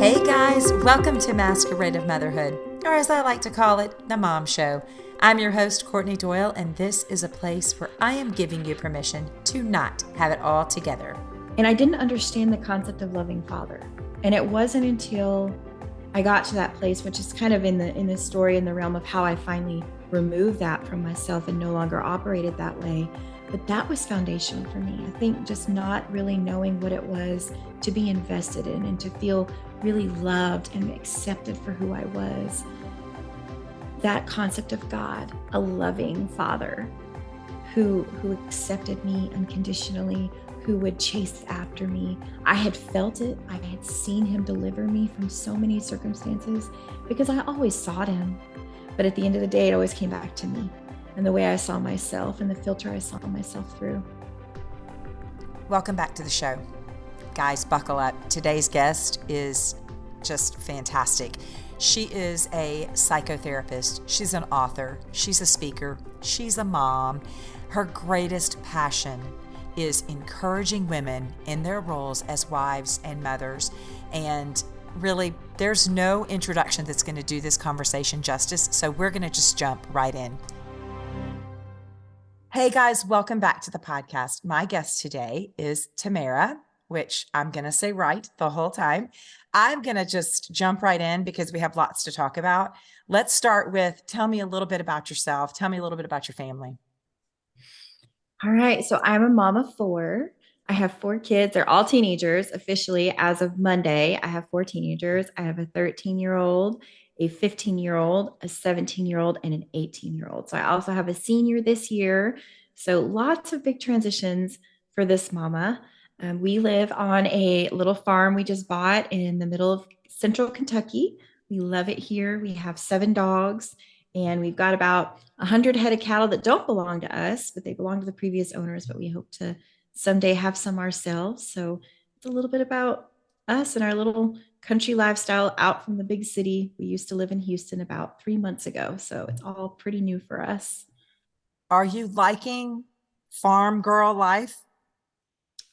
Hey guys, welcome to Masquerade of Motherhood, or as I like to call it, the Mom Show. I'm your host, Courtney Doyle, and this is a place where I am giving you permission to not have it all together. And I didn't understand the concept of loving father. And it wasn't until I got to that place, which is kind of in the story, in the realm of how I finally removed that from myself and no longer operated that way. But that was foundational for me. I think just not really knowing what it was to be invested in and to feel really loved and accepted for who I was. That concept of God, a loving father who accepted me unconditionally, who would chase after me. I had felt it. I had seen him deliver me from so many circumstances because I always sought him. But at the end of the day, it always came back to me and the way I saw myself and the filter I saw myself through. Welcome back to the show. Guys, buckle up. Today's guest is just fantastic. She is a psychotherapist. She's an author. She's a speaker. She's a mom. Her greatest passion is encouraging women in their roles as wives and mothers. And really, there's no introduction that's going to do this conversation justice. So we're going to just jump right in. Hey guys, welcome back to the podcast. My guest today is Tamera, which I'm going to say right the whole time. I'm going to just jump right in because we have lots to talk about. Let's start with, tell me a little bit about yourself. Tell me a little bit about your family. All right. So I'm a mom of four. I have four kids. They're all teenagers officially as of Monday. I have four teenagers. I have a 13-year-old, a 15-year-old, a 17-year-old, and an 18-year-old. So I also have a senior this year. So lots of big transitions for this mama. We live on a little farm we just bought in the middle of central Kentucky. We love it here. We have 7 dogs, and we've got about 100 head of cattle that don't belong to us, but they belong to the previous owners, but we hope to someday have some ourselves. So it's a little bit about us and our little country lifestyle out from the big city. We used to live in Houston about 3 months ago, so it's all pretty new for us. Are you liking farm girl life?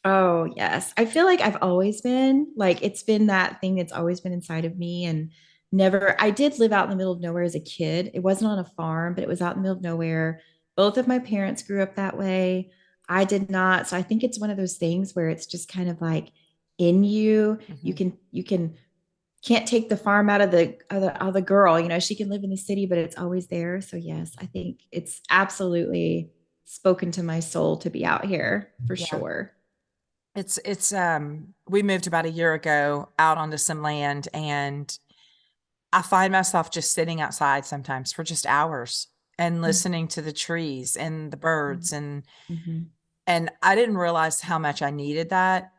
Oh, yes. I feel like I've always been like, it's been that thing that's always been inside of me and never, I did live out in the middle of nowhere as a kid. It wasn't on a farm, but it was out in the middle of nowhere. Both of my parents grew up that way. I did not. So I think it's one of those things where it's just kind of like in you. Mm-hmm. Can't take the farm out of the girl, she can live in the city, but it's always there. So yes, I think it's absolutely spoken to my soul to be out here for Yeah. sure. We moved about a year ago out onto some land, and I find myself just sitting outside sometimes for just hours and listening to the trees and the birds. Mm-hmm. And I didn't realize how much I needed that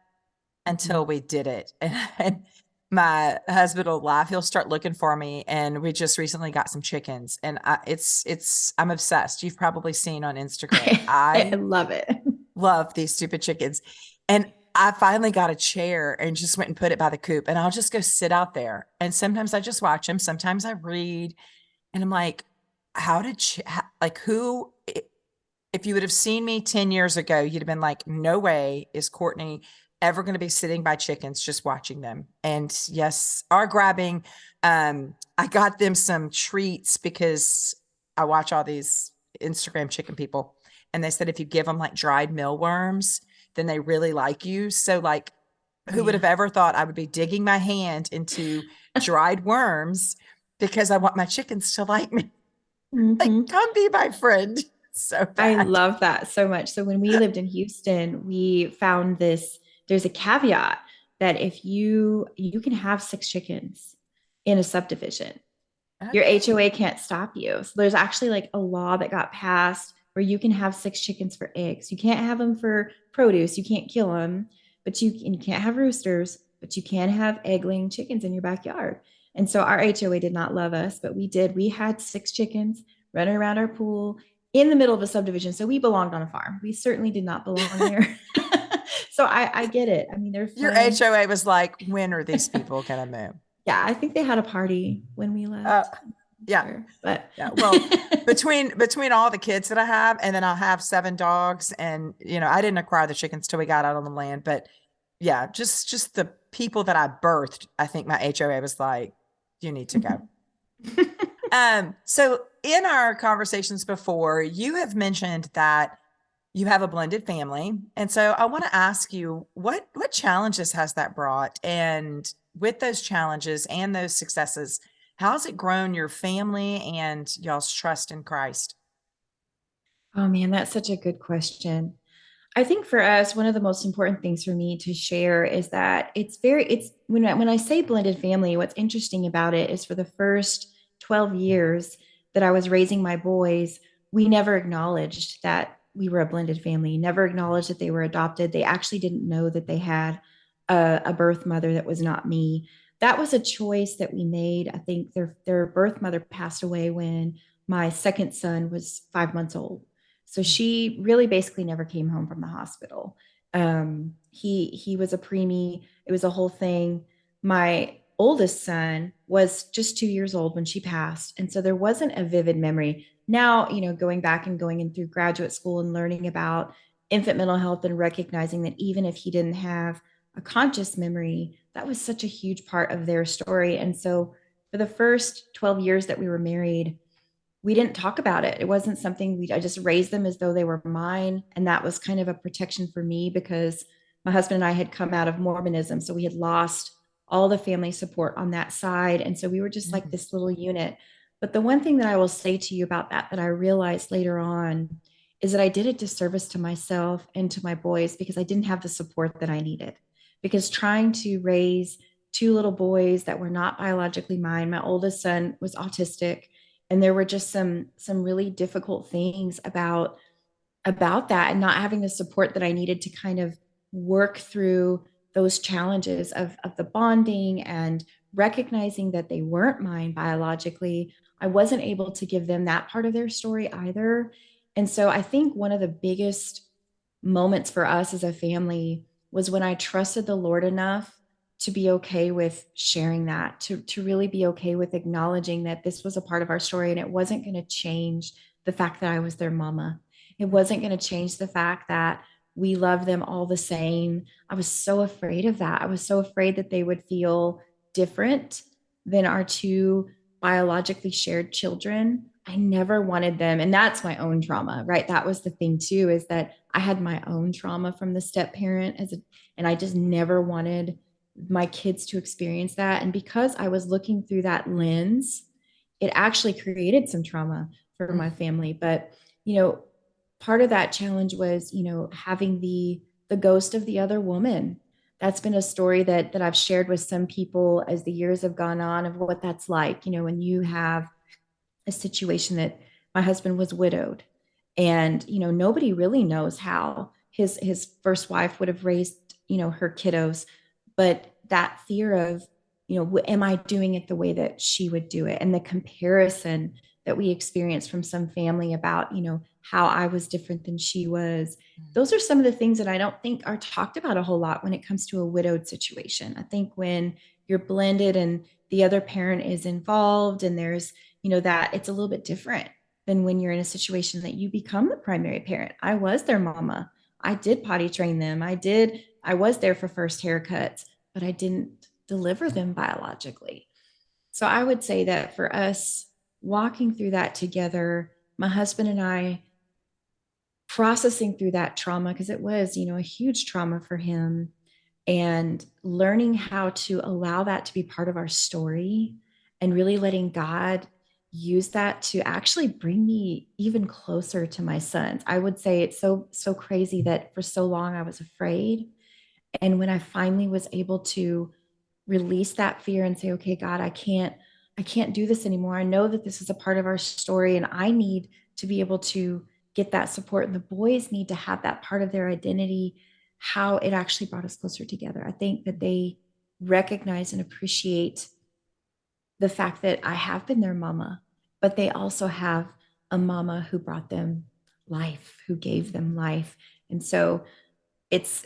until we did it. And my husband will laugh. He'll start looking for me. And we just recently got some chickens, and I'm obsessed. You've probably seen on Instagram. I love it. Love these stupid chickens. And I finally got a chair and just went and put it by the coop, and I'll just go sit out there. And sometimes I just watch them. Sometimes I read, and I'm like, if you would have seen me 10 years ago, you'd have been like, no way is Courtney ever going to be sitting by chickens, just watching them. And yes, are grabbing. I got them some treats because I watch all these Instagram chicken people. And they said, if you give them like dried mealworms, then they really like you. So like, who would have ever thought I would be digging my hand into dried worms because I want my chickens to like me? Like, come be my friend. So bad. I love that so much. So when we lived in Houston, we found there's a caveat that if you can have 6 chickens in a subdivision, your HOA can't stop you. So there's actually like a law that got passed where you can have 6 chickens for eggs. You can't have them for produce. You can't kill them, but you can't have roosters, but you can have egg-laying chickens in your backyard. And so our HOA did not love us, but we did. We had 6 chickens running around our pool in the middle of a subdivision. So we belonged on a farm. We certainly did not belong there. So I get it. I mean, they're fun. Your HOA was like, when are these people going to move? Yeah, I think they had a party when we left. Yeah. Sure. But yeah. Well, between all the kids that I have, and then I'll have 7 dogs, and I didn't acquire the chickens till we got out on the land, but yeah, just the people that I birthed, I think my HOA was like, you need to go. So in our conversations before, you have mentioned that you have a blended family. And so I want to ask you, what challenges has that brought? And with those challenges and those successes, how has it grown your family and y'all's trust in Christ? Oh man, that's such a good question. I think for us, one of the most important things for me to share is that it's when I say blended family, what's interesting about it is for the first 12 years that I was raising my boys, we never acknowledged that we were a blended family, never acknowledged that they were adopted. They actually didn't know that they had a birth mother that was not me. That was a choice that we made. I think their birth mother passed away when my second son was 5 months old. So she really basically never came home from the hospital. He was a preemie. It was a whole thing. My oldest son was just 2 years old when she passed, and so there wasn't a vivid memory. Now, going back and going in through graduate school and learning about infant mental health and recognizing that even if he didn't have a conscious memory, that was such a huge part of their story. And so, for the first 12 years that we were married, we didn't talk about it. It wasn't something I just raised them as though they were mine. And that was kind of a protection for me because my husband and I had come out of Mormonism. So we had lost all the family support on that side. And so we were just like Mhm. this little unit. But the one thing that I will say to you about that I realized later on is that I did a disservice to myself and to my boys because I didn't have the support that I needed. Because trying to raise two little boys that were not biologically mine, my oldest son was autistic, and there were just some really difficult things about that and not having the support that I needed to kind of work through those challenges of the bonding and recognizing that they weren't mine biologically. I wasn't able to give them that part of their story either. And so I think one of the biggest moments for us as a family was when I trusted the Lord enough to be okay with sharing that, to really be okay with acknowledging that this was a part of our story and it wasn't going to change the fact that I was their mama. It wasn't going to change the fact that we love them all the same. I was so afraid of that. I was so afraid that they would feel different than our two biologically shared children. I never wanted them. And that's my own trauma, right? That was the thing too, is that I had my own trauma from the step parent and I just never wanted my kids to experience that. And because I was looking through that lens, it actually created some trauma for my family. But, you know, part of that challenge was, having the ghost of the other woman. That's been a story that I've shared with some people as the years have gone on of what that's like, when you have a situation that my husband was widowed and nobody really knows how his first wife would have raised her kiddos, but that fear of am I doing it the way that she would do it, and the comparison that we experienced from some family about how I was different than she was. Those are some of the things that I don't think are talked about a whole lot when it comes to a widowed situation. I think when you're blended and the other parent is involved and there's that it's a little bit different than when you're in a situation that you become the primary parent. I was their mama. I did potty train them. I was there for first haircuts, but I didn't deliver them biologically. So I would say that for us, walking through that together, my husband and I processing through that trauma, because it was, a huge trauma for him, and learning how to allow that to be part of our story and really letting God use that to actually bring me even closer to my sons. I would say it's so crazy that for so long I was afraid, and when I finally was able to release that fear and say, okay, God, I can't do this anymore. I know that this is a part of our story and I need to be able to get that support. And the boys need to have that part of their identity, how it actually brought us closer together. I think that they recognize and appreciate the fact that I have been their mama, but they also have a mama who brought them life, who gave them life. And so it's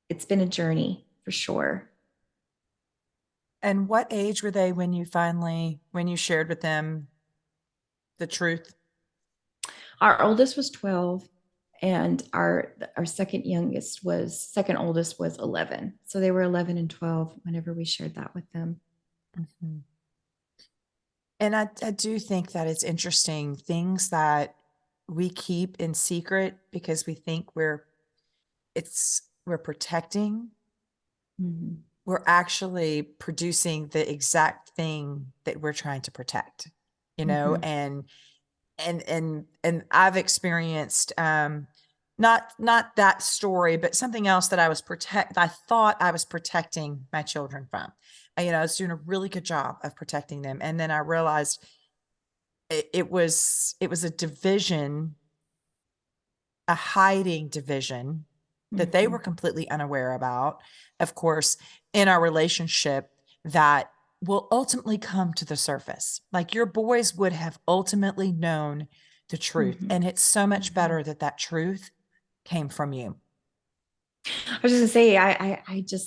it's been a journey for sure. And what age were they when you shared with them the truth? Our oldest was 12 And our second oldest was 11. So they were 11 and 12 whenever we shared that with them. Mhm. And I do think that it's interesting things that we keep in secret because we think we're protecting, Mhm. we're actually producing the exact thing that we're trying to protect, you know, Mhm. and I've experienced not that story, but something else that I thought I was protecting my children from. I was doing a really good job of protecting them. And then I realized it was a division, a hiding division that they were Mhm. completely unaware about, of course, in our relationship that will ultimately come to the surface. Like your boys would have ultimately known the truth. Mhm. And it's so much Mhm. better that that truth came from you. I was just gonna say, I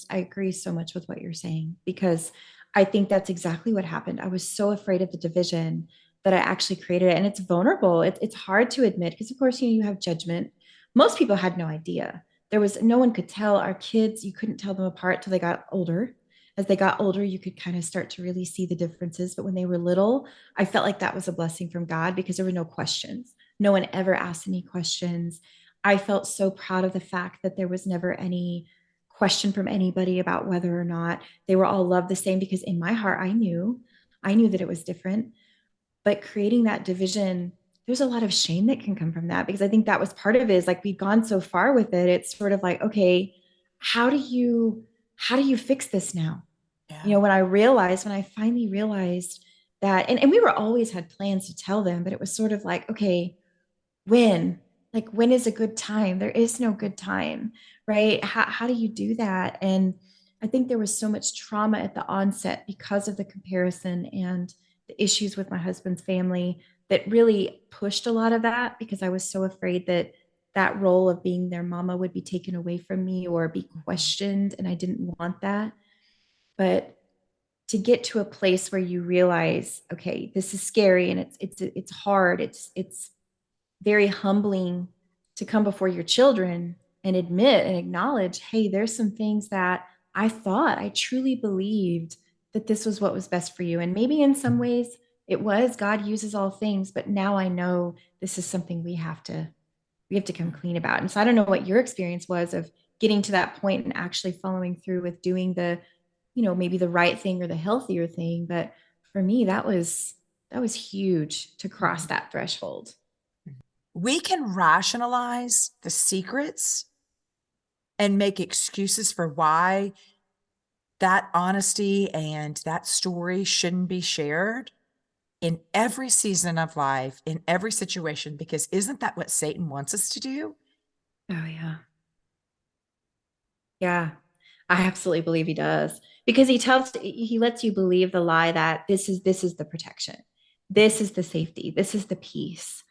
agree so much with what you're saying because I think that's exactly what happened. I was so afraid of the division that I actually created it, and it's vulnerable. It's hard to admit because, of course, you have judgment. Most people had no idea. There was no one could tell our kids. You couldn't tell them apart till they got older. As they got older, you could kind of start to really see the differences. But when they were little, I felt like that was a blessing from God because there were no questions. No one ever asked any questions. I felt so proud of the fact that there was never any question from anybody about whether or not they were all loved the same because in my heart I knew that it was different. But creating that division, there's a lot of shame that can come from that because I think that was part of it is like we've gone so far with it. It's sort of like, okay, how do you how do you fix this now? Yeah. When I finally realized that, and we were always had plans to tell them, but it was sort of like, okay, when when is a good time? There is no good time, right? How do you do that? And I think there was so much trauma at the onset because of the comparison and the issues with my husband's family that really pushed a lot of that because I was so afraid that that role of being their mama would be taken away from me or be Mhm. questioned, and I didn't want that. But to get to a place where you realize, okay, this is scary and it's hard, it's very humbling to come before your children and admit and acknowledge, hey, there's some things that I truly believed that this was what was best for you. And maybe in some ways it was, God uses all things, but now I know this is something we have to come clean about. And so I don't know what your experience was of getting to that point and actually following through with doing maybe the right thing or the healthier thing. But for me, that was huge to cross Mhm. that threshold. We can rationalize the secrets and make excuses for why that honesty and that story shouldn't be shared in every season of life, in every situation, because isn't that what Satan wants us to do? Oh yeah. Yeah. I absolutely believe he does because he lets you believe the lie that this is the protection. This is the safety. This is the peace.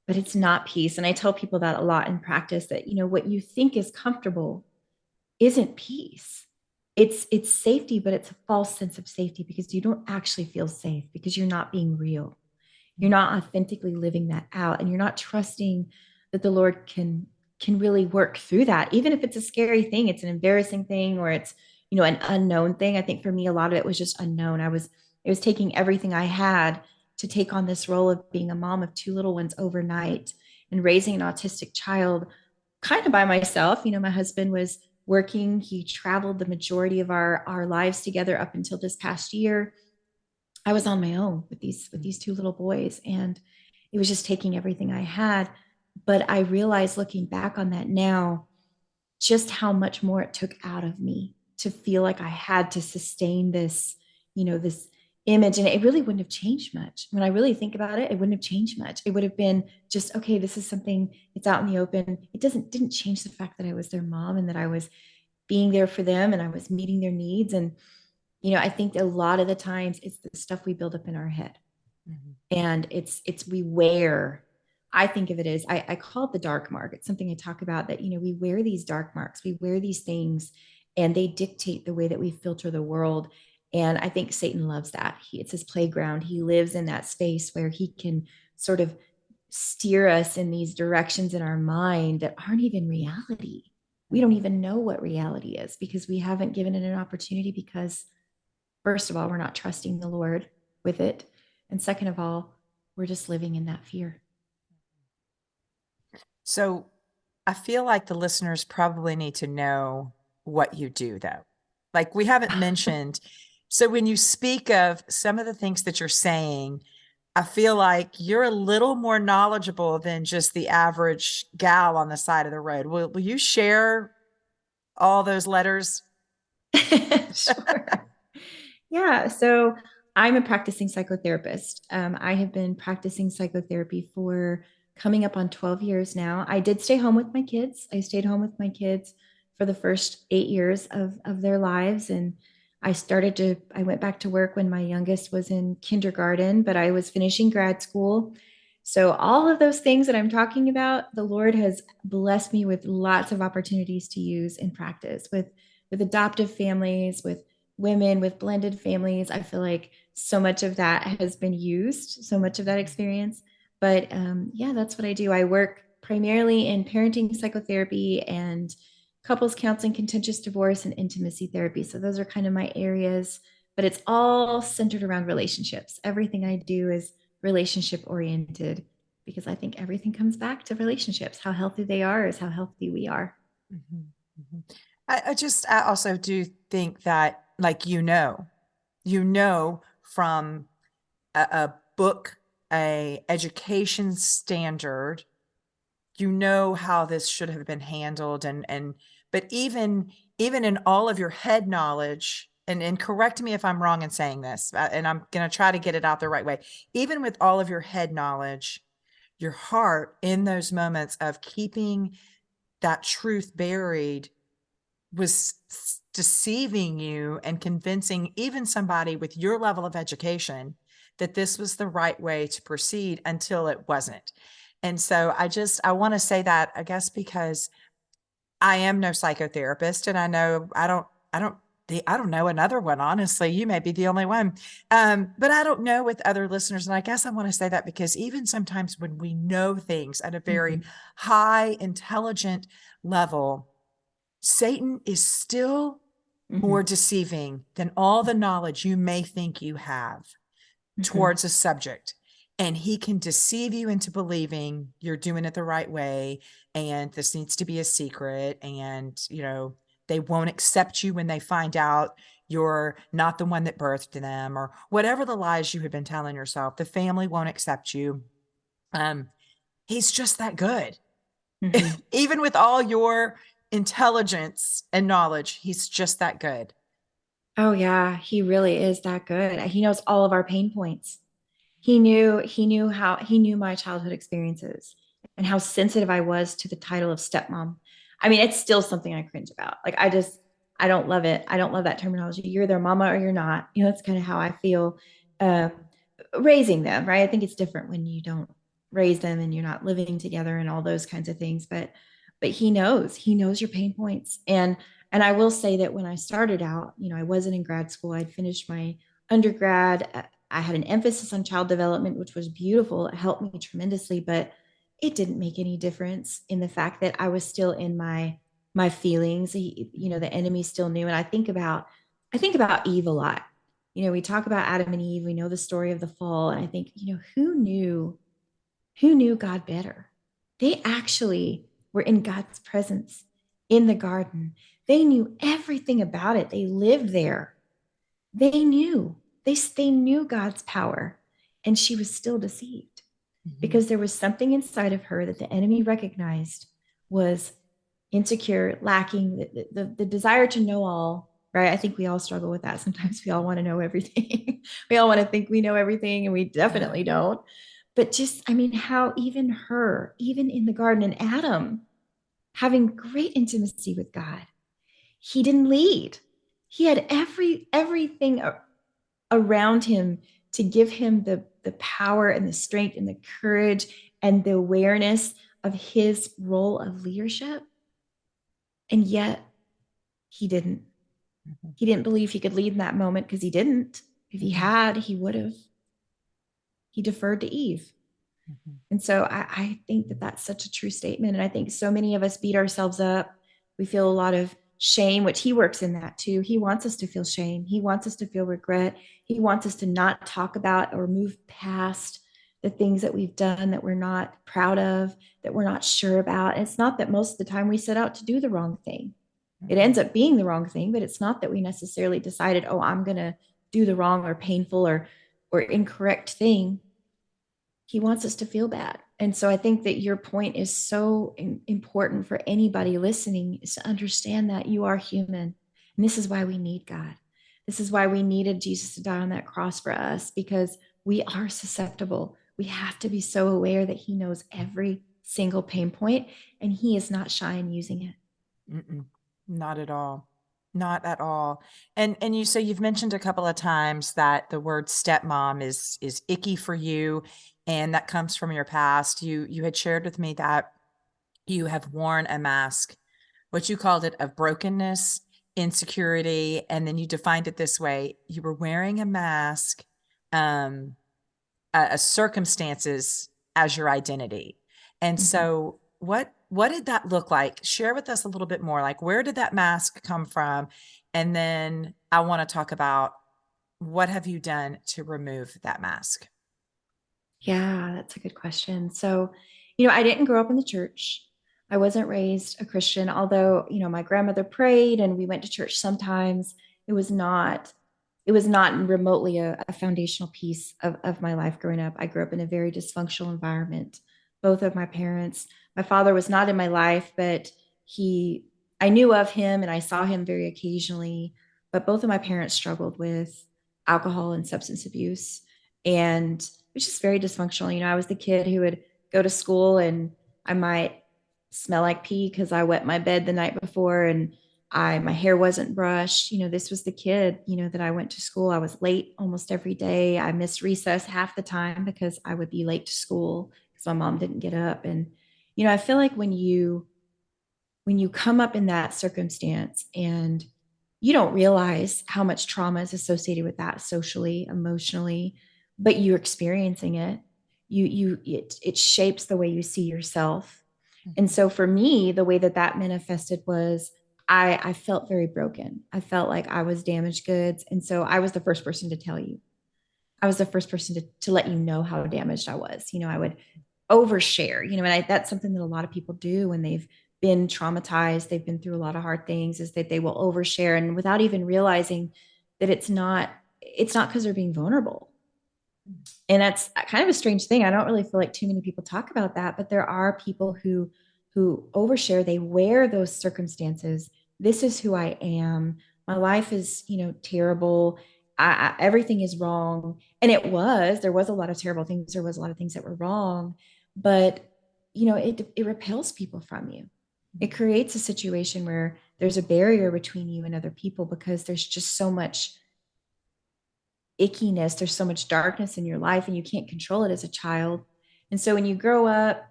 But it's not peace. And I tell people that a lot in practice that what you think is comfortable isn't peace. It's safety, but it's a false sense of safety because you don't actually feel safe because you're not being real. You're not authentically living that out and you're not trusting that the Lord can really work through that, even if it's a scary thing, it's an embarrassing thing, or it's an unknown thing. I think for me a lot of it was just unknown. It was taking everything I had to take on this role of being a mom of two little ones overnight and raising an autistic child kind of by myself. My husband was working. He traveled the majority of our lives together up until this past year. I was on my own with these two little boys, and it was just taking everything I had. But I realized looking back on that now, just how much more it took out of me to feel like I had to sustain this image. And it really wouldn't have changed much. When I really think about it, it wouldn't have changed much. It would have been just, okay, this is something, it's out in the open. It didn't change the fact that I was their mom and that I was being there for them and I was meeting their needs. And I think a lot of the times it's the stuff we build up in our head, Mhm. and it's we wear. I think of it as I call it the dark mark. It's something I talk about that we wear these dark marks, we wear these things, and they dictate the way that we filter the world. And I think Satan loves that. It's his playground. He lives in that space where he can sort of steer us in these directions in our mind that aren't even reality. We don't even know what reality is because we haven't given it an opportunity because, first of all, we're not trusting the Lord with it. And second of all, we're just living in that fear. So I feel like the listeners probably need to know what you do, though. Like we haven't mentioned. So when you speak of some of the things that you're saying, I feel like you're a little more knowledgeable than just the average gal on the side of the road. Will you share all those letters? Sure. Yeah. So I'm a practicing psychotherapist. I have been practicing psychotherapy for coming up on 12 years now. I did stay home with my kids. I stayed home with my kids for the first 8 years of their lives. And I went back to work when my youngest was in kindergarten, but I was finishing grad school. So all of those things that I'm talking about, the Lord has blessed me with lots of opportunities to use in practice with adoptive families, with women, with blended families. I feel like so much of that has been used, so much of that experience. But yeah, that's what I do. I work primarily in parenting psychotherapy and couples counseling, contentious divorce, and intimacy therapy. So those are kind of my areas, but it's all centered around relationships. Everything I do is relationship oriented because I think everything comes back to relationships. How healthy they are is how healthy we are. Mhm, mhm. I also do think that, like, you know from a book, a education standard, you know how this should have been handled, but even in all of your head knowledge, and correct me if I'm wrong in saying this, and I'm going to try to get it out the right way. Even with all of your head knowledge, your heart in those moments of keeping that truth buried was deceiving you and convincing even somebody with your level of education that this was the right way to proceed until it wasn't. And so I want to say that, I guess, because I am no psychotherapist, and I don't know another one, honestly. You may be the only one. But I don't know with other listeners. And I guess I want to say that because even sometimes when we know things at a very Mm-hmm. high intelligent level, Satan is still more Mm-hmm. deceiving than all the knowledge you may think you have Mm-hmm. towards a subject. And he can deceive you into believing you're doing it the right way. And this needs to be a secret. And, they won't accept you when they find out you're not the one that birthed them, or whatever the lies you have been telling yourself. The family won't accept you. Um, he's just that good. Mm-hmm. Even with all your intelligence and knowledge, he's just that good. Oh yeah, he really is that good. He knows all of our pain points. He knew my childhood experiences and how sensitive I was to the title of stepmom. I mean, it's still something I cringe about. Like I don't love it. I don't love that terminology. You're their mama or you're not. That's kind of how I feel uh, raising them, right? I think it's different when you don't raise them and you're not living together and all those kinds of things. But he knows your pain points. And I will say that when I started out, I wasn't in grad school. I'd finished my undergrad. I had an emphasis on child development, which was beautiful. It helped me tremendously, but it didn't make any difference in the fact that I was still in my feelings. The enemy still knew. And I think about Eve a lot. We talk about Adam and Eve. We know the story of the fall, and I think, who knew God better? They actually were in God's presence in the garden. They knew everything about it. They lived there. They knew. They knew God's power, and she was still deceived Mhm. because there was something inside of her that the enemy recognized was insecure, lacking the desire to know all, right? I think we all struggle with that. Sometimes we all want to know everything. We all want to think we know everything, and we Yeah. definitely don't. But just, I mean, how even her, even in the garden, and Adam having great intimacy with God, he didn't lead. He had everything around him to give him the power and the strength and the courage and the awareness of his role of leadership. And yet he didn't. Mhm. He didn't believe he could lead in that moment because he didn't. If he Mhm. had, he would have. He deferred to Eve. Mhm. And so I think that that's such a true statement. And I think so many of us beat ourselves up. We feel a lot of shame, which he works in that too. He wants us to feel shame. He wants us to feel regret. He wants us to not talk about or move past the things that we've done that we're not proud of, that we're not sure about. And it's not that most of the time we set out to do the wrong thing. It ends Mhm. up being the wrong thing, but it's not that we necessarily decided, oh, I'm going to do the wrong or painful or incorrect thing. He wants us to feel bad. And so I think that your point is so important for anybody listening, is to understand that you are human. And this is why we need God. This is why we needed Jesus to die on that cross for us, because we are susceptible. We have to be so aware that he knows every single pain point and he is not shy in using it. Mm-mm. Not at all. Not at all. And you say you've mentioned a couple of times that the word stepmom is icky for you, and that comes from your past. You had shared with me that you have worn a mask, what you called it, of brokenness, insecurity, and then you defined it this way. You were wearing a mask, um, circumstances as your identity. And Mhm. so what did that look like? Share with us a little bit more. Like, where did that mask come from? And then I want to talk about what have you done to remove that mask? Yeah, that's a good question. So, I didn't grow up in the church. I wasn't raised a Christian, although, my grandmother prayed and we went to church sometimes. It was not, it was not remotely a foundational piece of my life growing up. I grew up in a very dysfunctional environment. Both of my parents, my father was not in my life, but he, I knew of him and I saw him very occasionally. But both of my parents struggled with alcohol and substance abuse. And was just very dysfunctional. I was the kid who would go to school and I might smell like pee because I wet my bed the night before and my hair wasn't brushed. This was the kid, that I went to school. I was late almost every day. I missed recess half the time because I would be late to school because my mom didn't get up. And, I feel like when you come up in that circumstance and you don't realize how much trauma is associated with that socially, emotionally, but you're experiencing it. It shapes the way you see yourself. And Mhm. so for me, the way that that manifested was I felt very broken. I felt like I was damaged goods. And so I was the first person to tell you. I was the first person to let you know how damaged I was. I would overshare, and that's something that a lot of people do when they've been traumatized, they've been through a lot of hard things, is that they will overshare and without even realizing that it's not because they're being vulnerable. And that's kind of a strange thing. I don't really feel like too many people talk about that, but there are people who overshare. They wear those circumstances. This is who I am. My life is, terrible. Everything is wrong. And there was a lot of terrible things. There was a lot of things that were wrong, but it repels people from you. It creates a situation where there's a barrier between you and other people because there's just so much ickiness, there's so much darkness in your life and you can't control it as a child. And so when you grow up,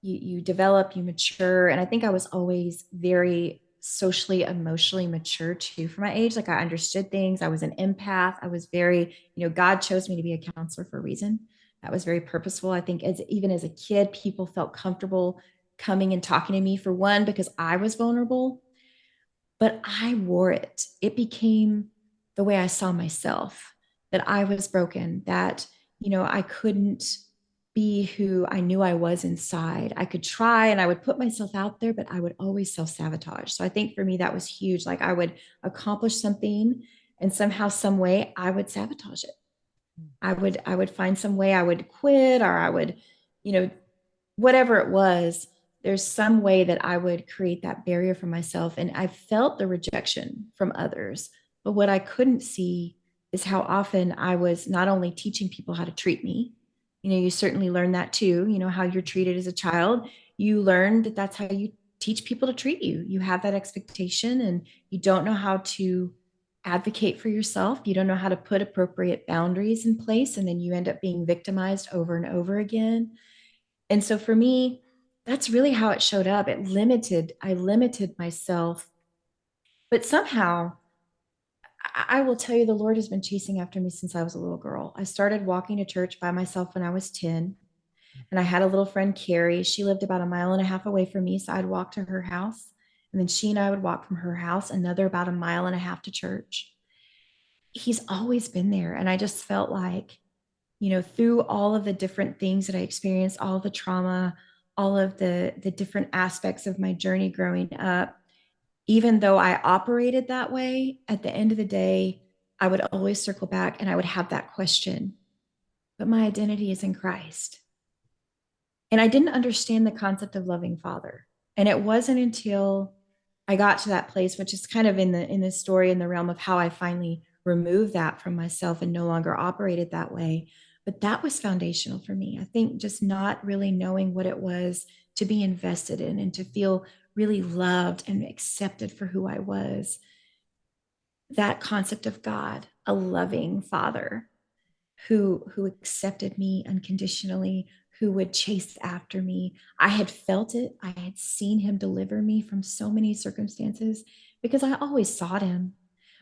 you develop, you mature. And I think I was always very socially, emotionally mature too for my age. Like I understood things. I was an empath. I was very, God chose me to be a counselor for a reason. That was very purposeful. I think even as a kid, people felt comfortable coming and talking to me for one, because I was vulnerable, but I wore it. It became the way I saw myself, that I was broken, that, I couldn't be who I knew I was inside. I could try and I would put myself out there, but I would always self sabotage. So I think for me, that was huge. Like I would accomplish something and somehow, some way, I would sabotage it. I would find some way I would quit or I would, you know, whatever it was, there's some way that I would create that barrier for myself. And I felt the rejection from others. But what I couldn't see is how often I was not only teaching people how to treat me, you certainly learn that too, how you're treated as a child. You learn that that's how you teach people to treat you. You have that expectation and you don't know how to advocate for yourself. You don't know how to put appropriate boundaries in place. And then you end up being victimized over and over again. And so for me, that's really how it showed up. I limited myself, but somehow I will tell you, the Lord has been chasing after me since I was a little girl. I started walking to church by myself when I was 10. And I had a little friend, Carrie. She lived about a mile and a half away from me. So I'd walk to her house. And then she and I would walk from her house another about a mile and a half to church. He's always been there. And I just felt like, through all of the different things that I experienced, all the trauma, all of the different aspects of my journey growing up, even though I operated that way, at the end of the day, I would always circle back and I would have that question, but my identity is in Christ. And I didn't understand the concept of loving father. And it wasn't until I got to that place, which is kind of in the story in the realm of how I finally removed that from myself and no longer operated that way. But that was foundational for me. I think just not really knowing what it was to be invested in and to feel really loved and accepted for who I was. That concept of God, a loving father who accepted me unconditionally, who would chase after me. I had felt it. I had seen him deliver me from so many circumstances because I always sought him.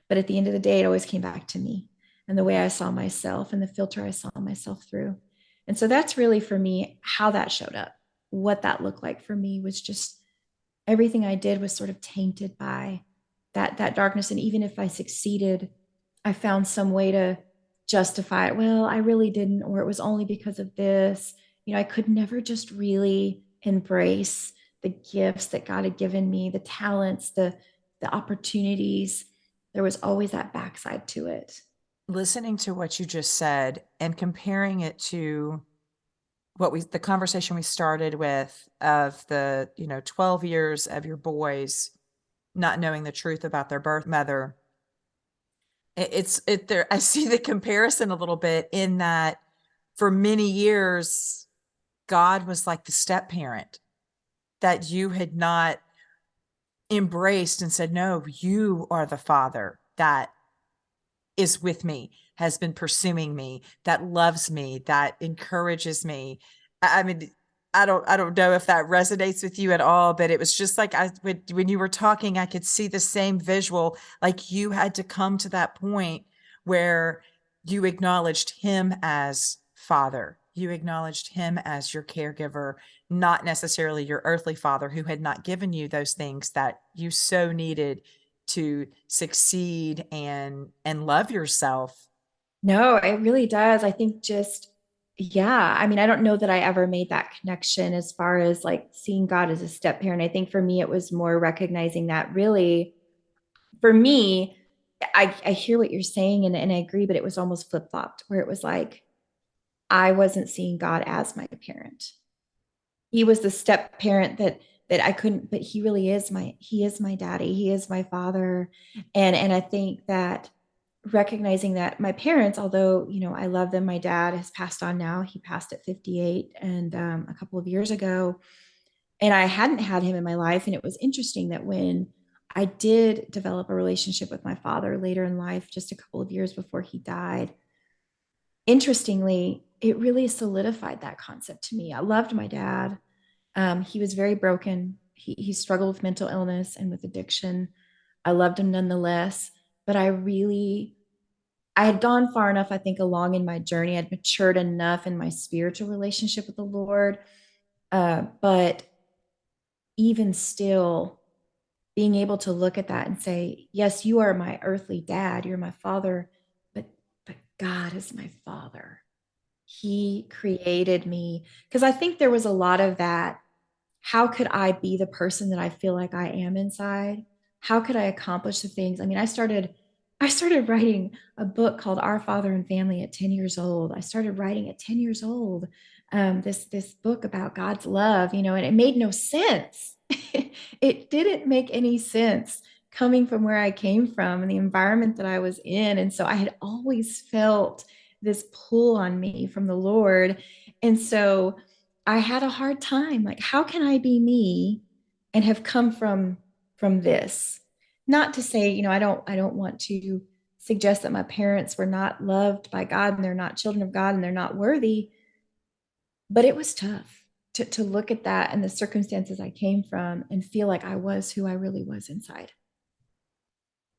But at the end of the day, it always came back to me and the way I saw myself and the filter I saw myself through. And so that's really for me how that showed up. What that looked like for me was just everything I did was sort of tainted by that darkness. And even if I succeeded, I found some way to justify it. Well, I really didn't, or it was only because of this. I could never just really embrace the gifts that God had given me, the talents, the opportunities. There was always that backside to it. Listening to what you just said and comparing it to the conversation we started with of the, 12 years of your boys not knowing the truth about their birth mother. It's there. I see the comparison a little bit in that for many years, God was like the step parent that you had not embraced and said, no, you are the father that is with me, has been pursuing me, that loves me, that encourages me. I mean, I don't know if that resonates with you at all, but it was just like when you were talking, I could see the same visual. Like you had to come to that point where you acknowledged him as father. You acknowledged him as your caregiver, not necessarily your earthly father who had not given you those things that you so needed to succeed and love yourself. No, it really does. I think just, yeah. I mean, I don't know that I ever made that connection as far as like seeing God as a step parent. I think for me, it was more recognizing that really, for me, I hear what you're saying and I agree, but it was almost flip flopped where it was like, I wasn't seeing God as my parent. He was the step parent that I couldn't, but he is my daddy. He is my father. And I think that recognizing that my parents, although, I love them, my dad has passed on now. He passed at 58 and a couple of years ago. And I hadn't had him in my life. And it was interesting that when I did develop a relationship with my father later in life, just a couple of years before he died, interestingly, it really solidified that concept to me. I loved my dad. He was very broken. He struggled with mental illness and with addiction. I loved him nonetheless, but I had gone far enough, I think, along in my journey. I'd matured enough in my spiritual relationship with the Lord. But even still, being able to look at that and say, yes, you are my earthly dad, you're my father, but God is my father. He created me. Because I think there was a lot of that. How could I be the person that I feel like I am inside? How could I accomplish the things? I mean, I started writing a book called Our Father and Family at 10 years old. I started writing at 10 years old. This book about God's love, and it made no sense. It didn't make any sense coming from where I came from and the environment that I was in. And so I had always felt this pull on me from the Lord. And so I had a hard time. Like, how can I be me and have come from this? Not to say, I don't want to suggest that my parents were not loved by God and they're not children of God and they're not worthy, but it was tough to look at that and the circumstances I came from and feel like I was who I really was inside.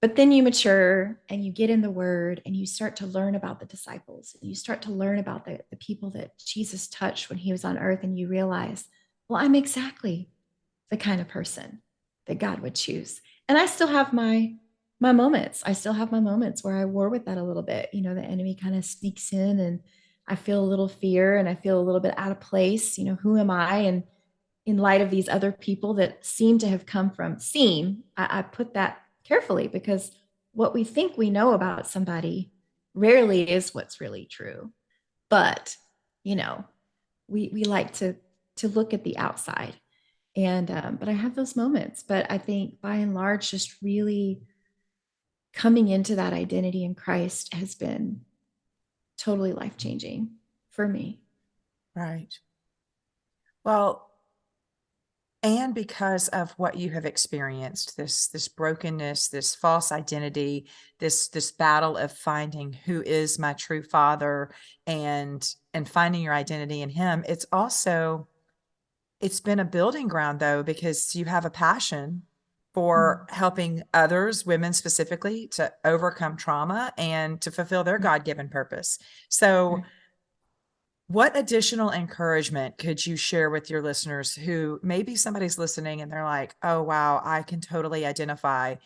But then you mature and you get in the word and you start to learn about the disciples. You start to learn about the people that Jesus touched when he was on earth. And you realize, well, I'm exactly the kind of person that God would choose. And I still have my moments. I still have my moments where I war with that a little bit. You know, the enemy kind of sneaks in and I feel a little fear and I feel a little bit out of place. You know, who am I? And in light of these other people that seem to have come from I put that carefully because what we think we know about somebody rarely is what's really true. But, you know, we like to look at the outside. And but I have those moments. But I think by and large, just really coming into that identity in Christ has been totally life changing for me. Right. Well, and because of what you have experienced, this brokenness, this false identity, this battle of finding who is my true father, and finding your identity in him, it's been a building ground, though, because you have a passion for helping others, women specifically, to overcome trauma and to fulfill their God-given purpose. So what additional encouragement could you share with your listeners who maybe somebody's listening and they're like, oh, wow, I can totally identify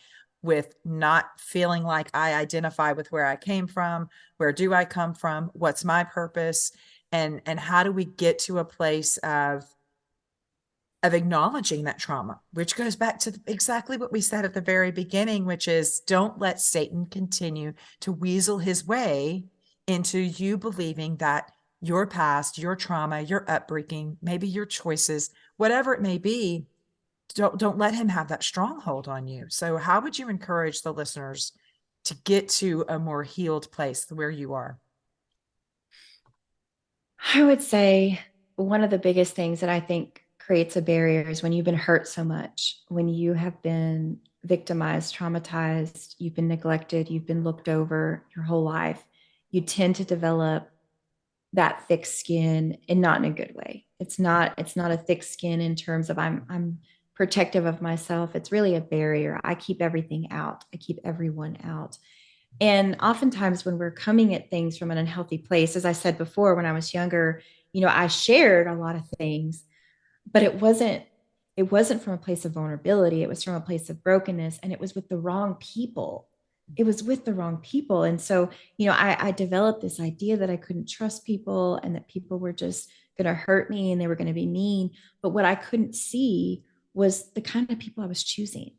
with not feeling like I identify with where I came from? Where do I come from? What's my purpose? And how do we get to a place of acknowledging that trauma, which goes back to exactly what we said at the very beginning, which is don't let Satan continue to weasel his way into you believing that your past, your trauma, your upbringing, maybe your choices, whatever it may be, don't let him have that stronghold on you. So how would you encourage the listeners to get to a more healed place where you are? I would say one of the biggest things that I think creates a barrier is when you've been hurt so much, when you have been victimized, traumatized, you've been neglected, you've been looked over your whole life, you tend to develop that thick skin and not in a good way. It's not a thick skin in terms of I'm protective of myself. It's really a barrier. I keep everything out. I keep everyone out. And oftentimes, when we're coming at things from an unhealthy place, as I said before, when I was younger, you know, I shared a lot of things, but it wasn't from a place of vulnerability. It was from a place of brokenness, and it was with the wrong people. It was with the wrong people. And so, you know, I developed this idea that I couldn't trust people and that people were just going to hurt me and they were going to be mean. But what I couldn't see was the kind of people I was choosing.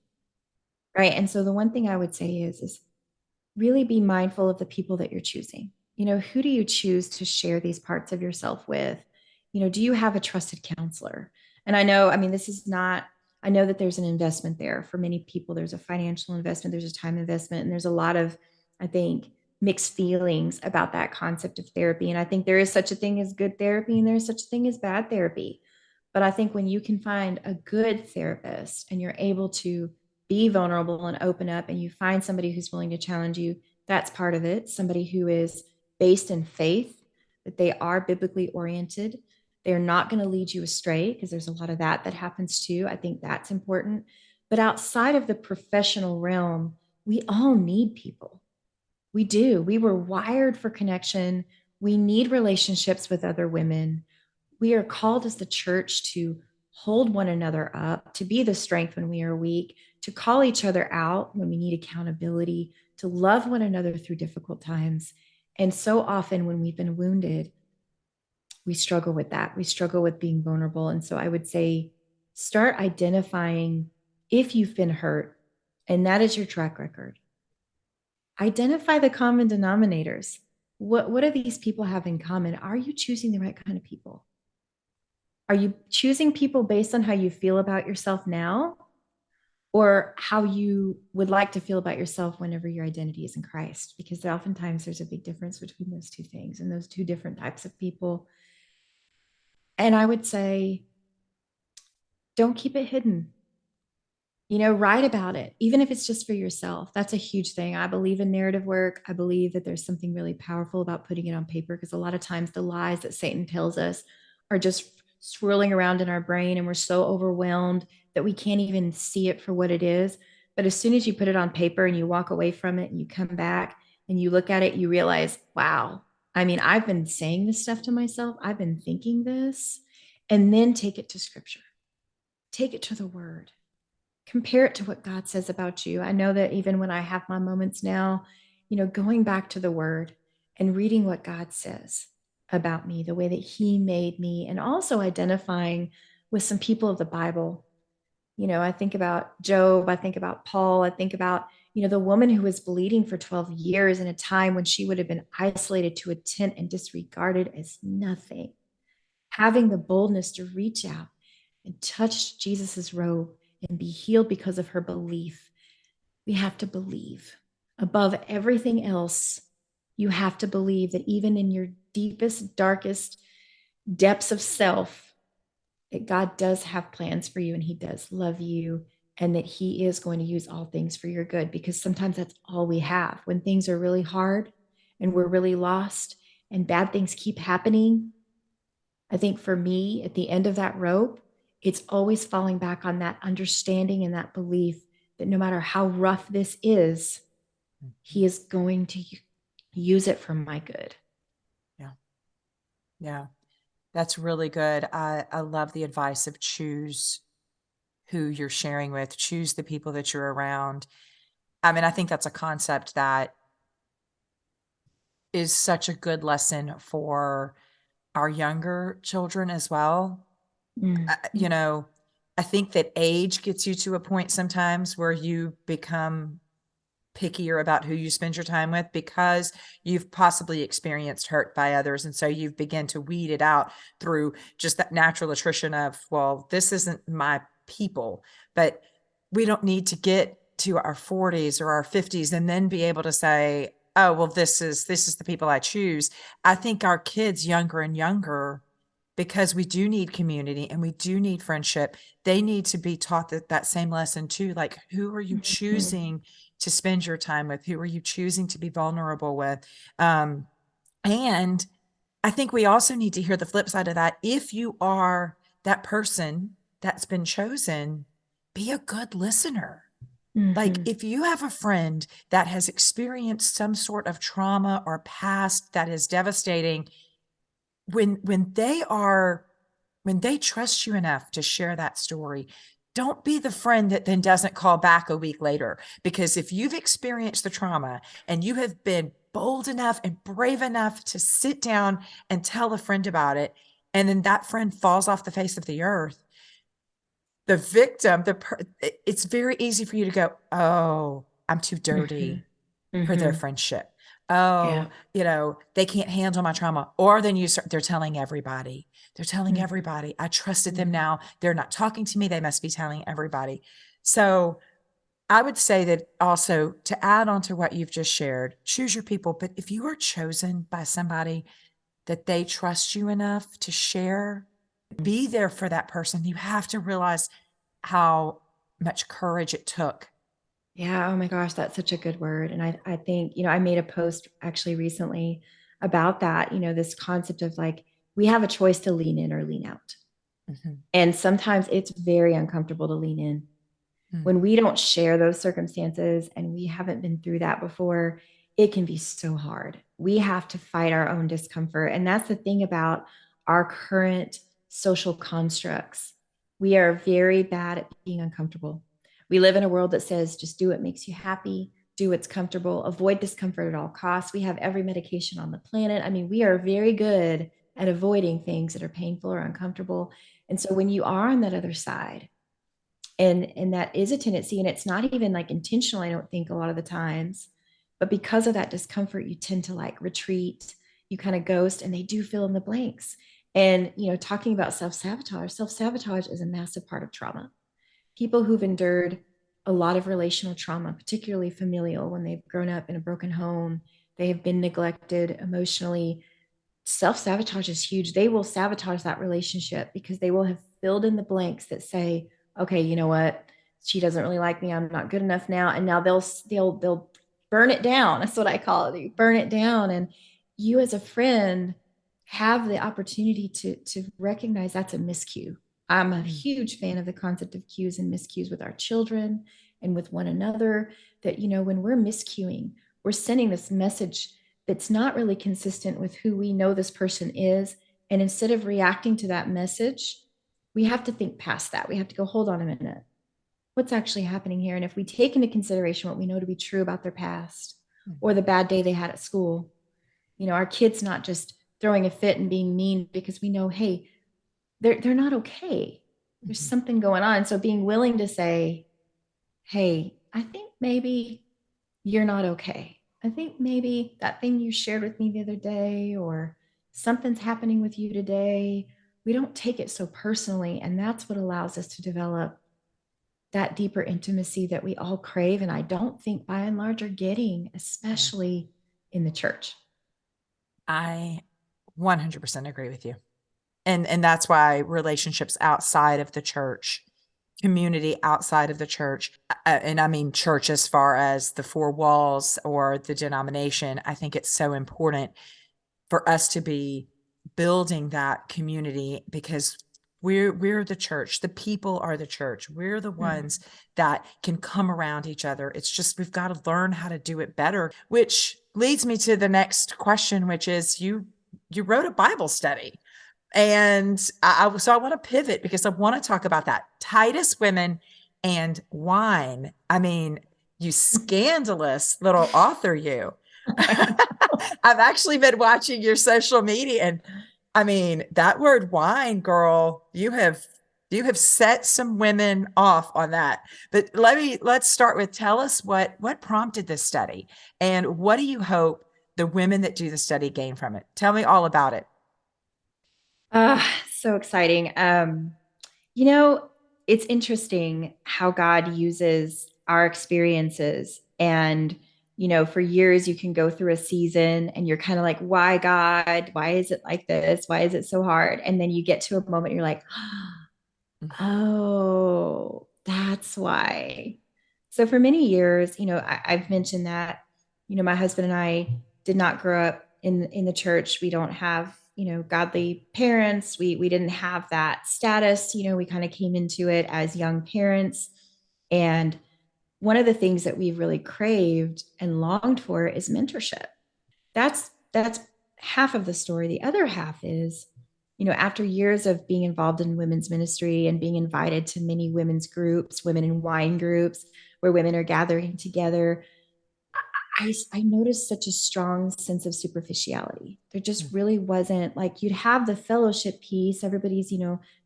Right. And so the one thing I would say is really be mindful of the people that you're choosing. You know, who do you choose to share these parts of yourself with? You know, do you have a trusted counselor? And I know, I mean, this is not, I know that there's an investment there for many people. There's a financial investment, there's a time investment, and there's a lot of, I think, mixed feelings about that concept of therapy. And I think there is such a thing as good therapy and there's such a thing as bad therapy. But I think when you can find a good therapist and you're able to be vulnerable and open up and you find somebody who's willing to challenge you, that's part of it. Somebody who is based in faith, that they are biblically oriented. They're not going to lead you astray because there's a lot of that happens too. I think that's important. But outside of the professional realm, we all need people. We do. We were wired for connection. We need relationships with other women. We are called as the church to hold one another up, to be the strength when we are weak, to call each other out when we need accountability, to love one another through difficult times. And so often when we've been wounded, we struggle with that. We struggle with being vulnerable. And so I would say start identifying if you've been hurt, and that is your track record. Identify the common denominators. What do these people have in common? Are you choosing the right kind of people? Are you choosing people based on how you feel about yourself now or how you would like to feel about yourself whenever your identity is in Christ? Because oftentimes there's a big difference between those two things and those two different types of people. And I would say, don't keep it hidden. You know, write about it, even if it's just for yourself. That's a huge thing. I believe in narrative work. I believe that there's something really powerful about putting it on paper because a lot of times the lies that Satan tells us are just swirling around in our brain and we're so overwhelmed that we can't even see it for what it is. But as soon as you put it on paper and you walk away from it and you come back and you look at it, you realize, wow, I mean, I've been saying this stuff to myself, I've been thinking this, and then take it to scripture, take it to the word, compare it to what God says about you. I know that even when I have my moments now, going back to the word and reading what God says about me, the way that he made me, and also identifying with some people of the Bible. I think about Job, I think about Paul, I think about, the woman who was bleeding for 12 years in a time when she would have been isolated to a tent and disregarded as nothing. Having the boldness to reach out and touch Jesus's robe and be healed because of her belief. We have to believe. Above everything else, you have to believe that even in your deepest, darkest depths of self, that God does have plans for you and he does love you and that he is going to use all things for your good, because sometimes that's all we have. When things are really hard and we're really lost and bad things keep happening, I think for me, at the end of that rope, it's always falling back on that understanding and that belief that no matter how rough this is, he is going to use it for my good. Yeah. Yeah. That's really good. I love the advice of choose who you're sharing with, choose the people that you're around. I mean, I think that's a concept that is such a good lesson for our younger children as well. Mm-hmm. I think that age gets you to a point sometimes where you become pickier about who you spend your time with because you've possibly experienced hurt by others. And so you've begun to weed it out through just that natural attrition of, well, this isn't my people. But we don't need to get to our 40s or our 50s and then be able to say, oh, well, this is the people I choose. I think our kids younger and younger, because we do need community and we do need friendship, they need to be taught that same lesson too. Like, who are you Mm-hmm. choosing to spend your time with? Who are you choosing to be vulnerable with? Um, and I think we also need to hear the flip side of that. If you are that person that's been chosen, be a good listener. Like, Mm-hmm. if you have a friend that has experienced some sort of trauma or past that is devastating, when they trust you enough to share that story, don't be the friend that then doesn't call back a week later. Because if you've experienced the trauma and you have been bold enough and brave enough to sit down and tell a friend about it, and then that friend falls off the face of the earth, the victim, it's very easy for you to go, oh, I'm too Mm-hmm. dirty for their Mm-hmm. friendship. Yeah. Oh, they can't handle my trauma. Or then they're telling everybody. They're telling everybody. I trusted them Mm-hmm. now. They're not talking to me. They must be telling everybody. So I would say that also, to add on to what you've just shared, choose your people. But if you are chosen by somebody that they trust you enough to share, be there for that person. You have to realize how much courage it took. Yeah. Oh my gosh, that's such a good word. And I think, I made a post actually recently about that, this concept of like, we have a choice to lean in or lean out. Mhm. And sometimes it's very uncomfortable to lean in. Mm. When we don't share those circumstances and we haven't been through that before, it can be so hard. We have to fight our own discomfort. And that's the thing about our current social constructs. We are very bad at being uncomfortable. We live in a world that says just do what makes you happy, do what's comfortable, avoid discomfort at all costs. We have every medication on the planet. I mean, we are very good at avoiding things that are painful or uncomfortable. And so when you are on that other side, and that is a tendency, and it's not even like intentional, I don't think, a lot of the times, but because of that discomfort you tend to like retreat, you kind of ghost, and they do fill in the blanks. And talking about self-sabotage is a massive part of trauma. People who've endured a lot of relational trauma, particularly familial, when they've grown up in a broken home, they have been neglected emotionally, self-sabotage is huge. They will sabotage that relationship because they will have filled in the blanks that say, okay, you know what, she doesn't really like me, I'm not good enough now, and now they'll burn it down. That's what I call it. They burn it down. And you as a friend have the opportunity to recognize that's a miscue. I'm a Mm. huge fan of the concept of cues and miscues with our children and with one another. That, when we're miscuing, we're sending this message that's not really consistent with who we know this person is. And instead of reacting to that message, we have to think past that. We have to go, hold on a minute. What's actually happening here? And if we take into consideration what we know to be true about their past or the bad day they had at school, our kids not just throwing a fit and being mean because we know, hey, they're not okay. There's Mhm. something going on. So being willing to say, hey, I think maybe you're not okay. I think maybe that thing you shared with me the other day, or something's happening with you today. We don't take it so personally. And that's what allows us to develop that deeper intimacy that we all crave. And I don't think by and large are getting, Yeah. especially in the church. I 100% agree with you. And that's why relationships outside of the church, community outside of the church, and I mean church as far as the four walls or the denomination, I think it's so important for us to be building that community because we're the church. The people are the church. We're the Mm. ones that can come around each other. It's just we've got to learn how to do it better, which leads me to the next question, which is you wrote a Bible study. And so I want to pivot because I want to talk about that. Titus women and wine. I mean, you scandalous little author, you. I've actually been watching your social media and I mean, that word wine, girl, you have set some women off on that. But let's start with tell us what prompted this study and what do you hope the women that do the study gain from it? Tell me all about it. So exciting. You know, it's interesting how God uses our experiences. And, for years you can go through a season and you're kind of like, why, God? Why is it like this? Why is it so hard? And then you get to a moment you're like, oh, that's why. So for many years, I've mentioned that, my husband and I did not grow up in the church. We don't have, godly parents. We didn't have that status. We kind of came into it as young parents. And one of the things that we've really craved and longed for is mentorship. That's half of the story. The other half is, after years of being involved in women's ministry and being invited to many women's groups, women in wine groups, where women are gathering together, I noticed such a strong sense of superficiality. There just really wasn't, like, you'd have the fellowship piece, everybody's,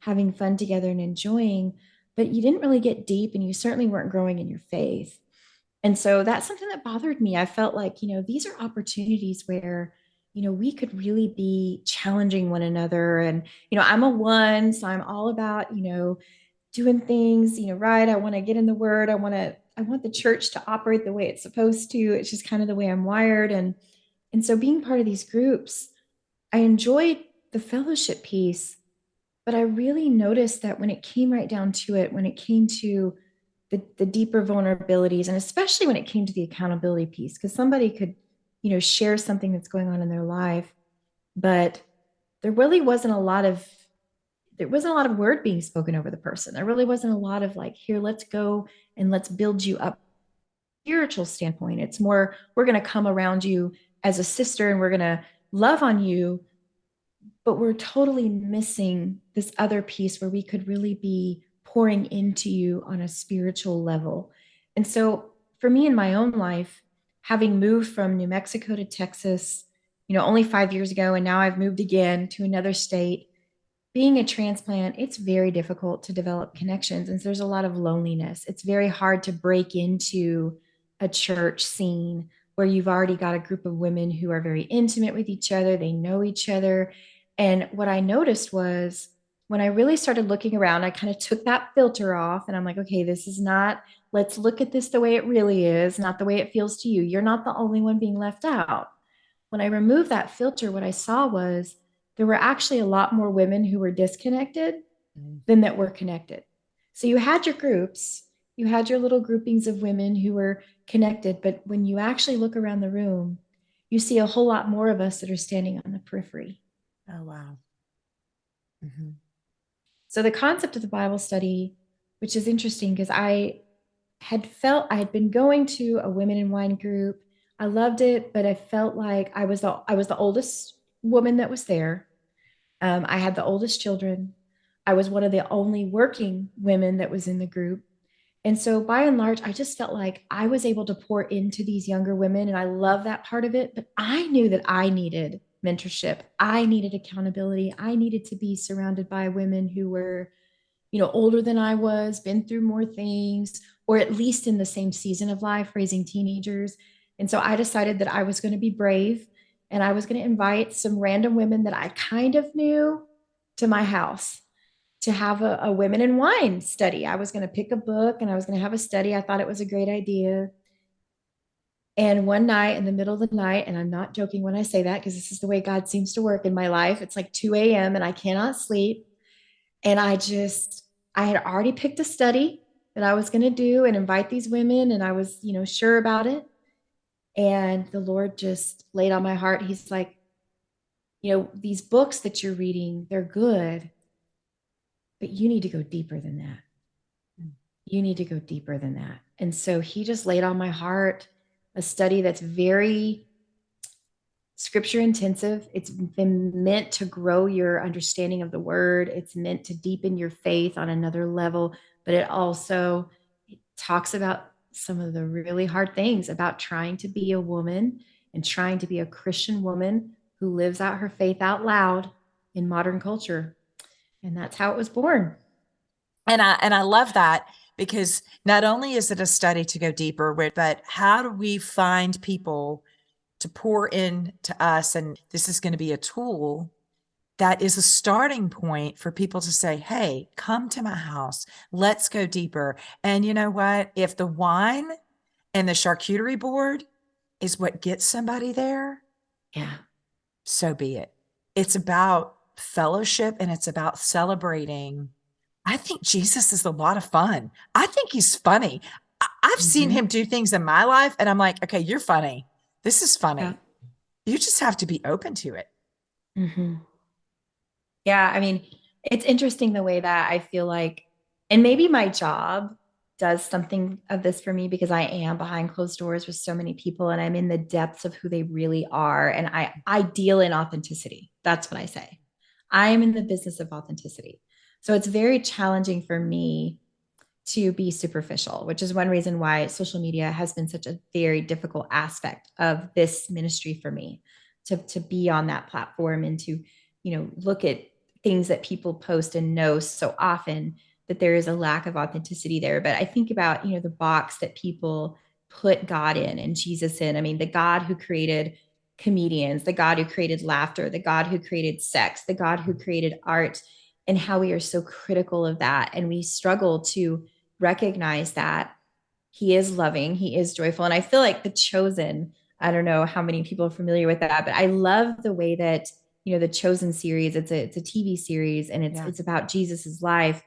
having fun together and enjoying, but you didn't really get deep and you certainly weren't growing in your faith. And so that's something that bothered me. I felt like, these are opportunities where, we could really be challenging one another. And, I'm a one, so I'm all about, doing things, right. I want to get in the word. I want the church to operate the way it's supposed to. It's just kind of the way I'm wired. And so being part of these groups, I enjoyed the fellowship piece, but I really noticed that when it came right down to it, when it came to the deeper vulnerabilities, and especially when it came to the accountability piece, because somebody could, share something that's going on in their life, but there really wasn't a lot of there wasn't a lot of word being spoken over the person. There really wasn't a lot of like, here, let's go and let's build you up spiritual standpoint. It's more, we're going to come around you as a sister and we're going to love on you, but we're totally missing this other piece where we could really be pouring into you on a spiritual level. And so for me in my own life, having moved from New Mexico to Texas, only 5 years ago, and now I've moved again to another state, being a transplant, it's very difficult to develop connections. And so there's a lot of loneliness. It's very hard to break into a church scene where you've already got a group of women who are very intimate with each other, they know each other. And what I noticed was when I really started looking around, I kind of took that filter off and I'm like, okay, this is not, let's look at this the way it really is, not the way it feels to you. You're not the only one being left out. When I removed that filter, what I saw was there were actually a lot more women who were disconnected Mhm. than that were connected. So you had your groups, you had your little groupings of women who were connected, but when you actually look around the room, you see a whole lot more of us that are standing on the periphery. Oh, wow. Mhm. So the concept of the Bible study, which is interesting because I had felt I had been going to a women in wine group. I loved it, but I felt like I was the oldest woman that was there. I had the oldest children. I was one of the only working women that was in the group. And so by and large, I just felt like I was able to pour into these younger women. And I love that part of it. But I knew that I needed mentorship. I needed accountability. I needed to be surrounded by women who were, older than I was, been through more things, or at least in the same season of life, raising teenagers. And so I decided that I was going to be brave and I was going to invite some random women that I kind of knew to my house to have a women in wine study. I was going to pick a book and I was going to have a study. I thought it was a great idea. And one night in the middle of the night, and I'm not joking when I say that because this is the way God seems to work in my life, it's like 2 a.m. and I cannot sleep. And I had already picked a study that I was going to do and invite these women. And I was, sure about it. And the Lord just laid on my heart. He's like, these books that you're reading, they're good, but you need to go deeper than that. You need to go deeper than that. And so he just laid on my heart a study that's very scripture intensive. It's been meant to grow your understanding of the word. It's meant to deepen your faith on another level, but it talks about some of the really hard things about trying to be a woman and trying to be a Christian woman who lives out her faith out loud in modern culture. And that's how it was born. And I love that because not only is it a study to go deeper, but how do we find people to pour into us? And this is going to be a tool that is a starting point for people to say, hey, come to my house. Let's go deeper. And you know what? If the wine and the charcuterie board is what gets somebody there, Yeah. so be it. It's about fellowship and it's about celebrating. I think Jesus is a lot of fun. I think he's funny. I've seen him Mm-hmm. do things in my life, and I'm like, okay, you're funny. This is Yeah. funny. You just have to be open to it. Mm-hmm. Yeah, I mean, it's interesting the way that I feel like, and maybe my job does something of this for me because I am behind closed doors with so many people and I'm in the depths of who they really are. And I deal in authenticity. That's what I say. I am in the business of authenticity. So it's very challenging for me to be superficial, which is one reason why social media has been such a very difficult aspect of this ministry for me to be on that platform and to, look at things that people post and know so often that there is a lack of authenticity there. But I think about, the box that people put God in and Jesus in. I mean, the God who created comedians, the God who created laughter, the God who created sex, the God who created art, and how we are so critical of that. And we struggle to recognize that he is loving, he is joyful. And I feel like The Chosen, I don't know how many people are familiar with that, but I love the way that, the Chosen series, it's a TV series and it's Yeah. it's about Jesus's life.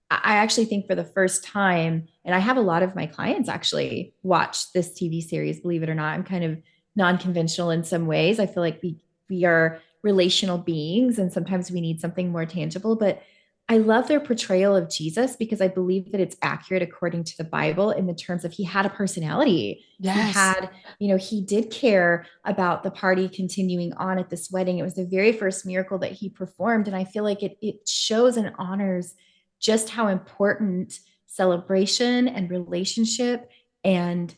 I actually think for the first time, and I have a lot of my clients actually watch this TV series, believe it or not. I'm kind of non-conventional in some ways. I feel like we are relational beings and sometimes we need something more tangible, but I love their portrayal of Jesus because I believe that it's accurate according to the Bible in the terms of he had a personality. He Yes. had, he did care about the party continuing on at this wedding. It was the very first miracle that he performed. And I feel like it shows and honors just how important celebration and relationship and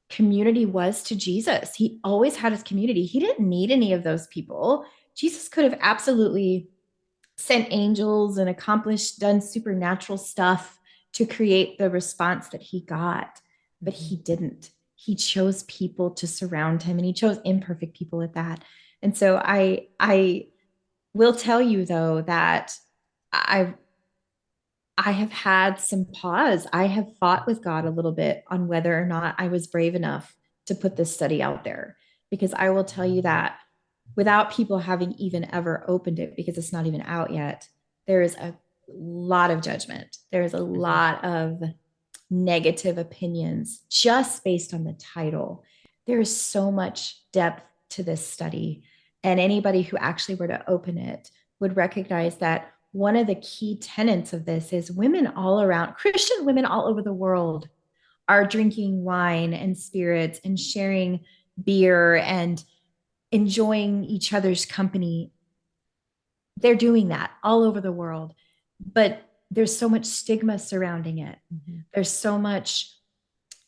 community was to Jesus. He always had his community. He didn't need any of those people. Jesus could have absolutely sent angels and done supernatural stuff to create the response that he got, but he didn't. He chose people to surround him and he chose imperfect people at that. And so I will tell you though that I I have had some pause. I have fought with God a little bit on whether or not I was brave enough to put this study out there. Because I will tell you that without people having even ever opened it, because it's not even out yet, there is a lot of judgment. There's a Mhm. lot of negative opinions just based on the title. There is so much depth to this study. And anybody who actually were to open it would recognize that one of the key tenets of this is women all around, Christian women all over the world are drinking wine and spirits and sharing beer and enjoying each other's company. They're doing that all over the world. But there's so much stigma surrounding it. Mm-hmm. There's so much